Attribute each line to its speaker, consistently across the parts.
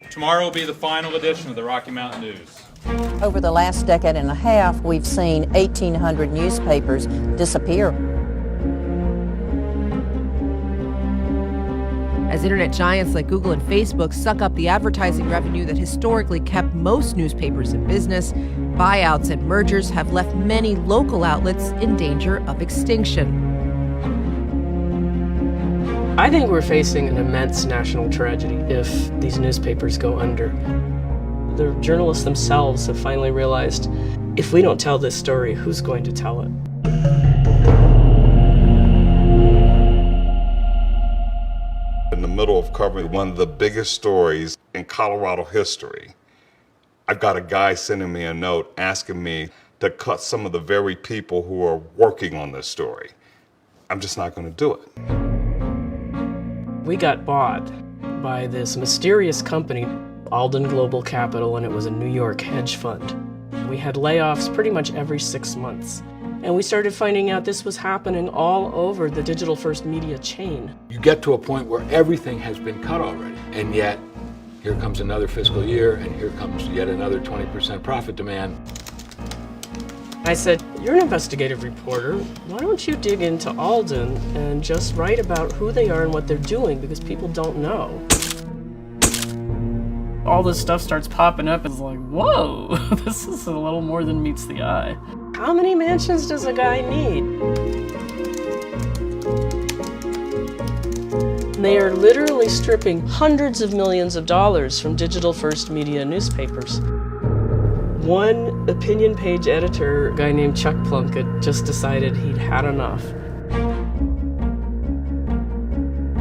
Speaker 1: Tomorrow will be the final edition of the Rocky Mountain News.
Speaker 2: Over the last decade and a half, we've seen 1,800 newspapers disappear.
Speaker 3: As internet giants like Google and Facebook suck up the advertising revenue that historically kept most newspapers in business, buyouts and mergers have left many local outlets in danger of extinction.
Speaker 4: I think we're facing an immense national tragedy if these newspapers go under. The journalists themselves have finally realized, if we don't tell this story, who's going to tell it?
Speaker 5: In the middle of covering one of the biggest stories in Colorado history, I've got a guy sending me a note asking me to cut some of the very people who are working on this story. I'm just not going to do it.
Speaker 4: We got bought by this mysterious company, Alden Global Capital, and it was a New York hedge fund. We had layoffs pretty much every 6 months. And we started finding out this was happening all over the digital first media chain.
Speaker 6: You get to a point where everything has been cut already, and yet here comes another fiscal year, and here comes yet another 20% profit demand.
Speaker 4: I said, you're an investigative reporter. Why don't you dig into Alden and just write about who they are and what they're doing, because people don't know. All this stuff starts popping up. It's like, whoa, this is a little more than meets the eye. How many mansions does a guy need? They are literally stripping hundreds of millions of dollars from digital first media newspapers. One opinion page editor, a guy named Chuck Plunkett, just decided he'd had enough.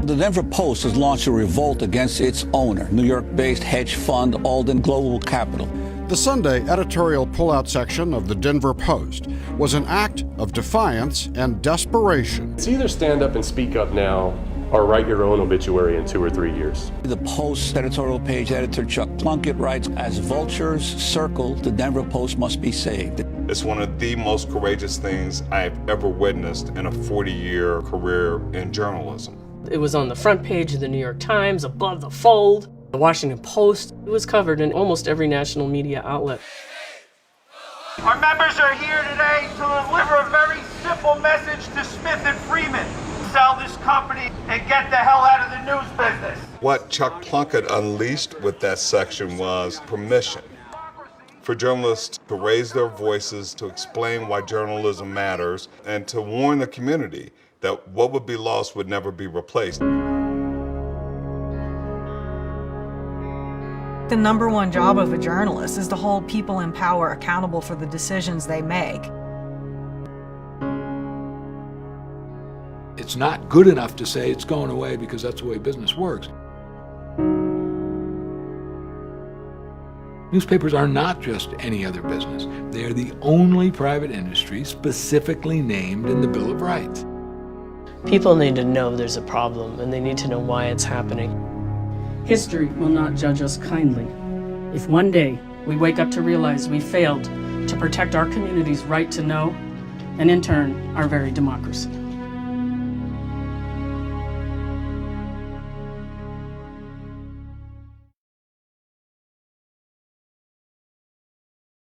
Speaker 7: The Denver Post has launched a revolt against its owner, New York-based hedge fund Alden Global Capital.
Speaker 8: The Sunday editorial pullout section of the Denver Post was an act of defiance and desperation.
Speaker 9: It's either stand up and speak up now or write your own obituary in 2 or 3 years.
Speaker 7: The Post's editorial page editor Chuck Plunkett writes, "As vultures circle, the Denver Post must be saved."
Speaker 5: It's one of the most courageous things I've ever witnessed in a 40-year career in journalism.
Speaker 4: It was on the front page of the New York Times, above the fold. The Washington Post. It was covered in almost every national media outlet.
Speaker 10: Our members are here today to deliver a very simple message to Smith and Freeman. Sell this company and get the hell out of the news business.
Speaker 5: What Chuck Plunkett unleashed with that section was permission for journalists to raise their voices, to explain why journalism matters, and to warn the community that what would be lost would never be replaced.
Speaker 11: The number one job of a journalist is to hold people in power accountable for the decisions they make.
Speaker 6: It's not good enough to say it's going away because that's the way business works. Newspapers are not just any other business. They are the only private industry specifically named in the Bill of Rights.
Speaker 4: People need to know there's a problem, and they need to know why it's happening. History will not judge us kindly if one day we wake up to realize we failed to protect our community's right to know, and in turn, our very democracy.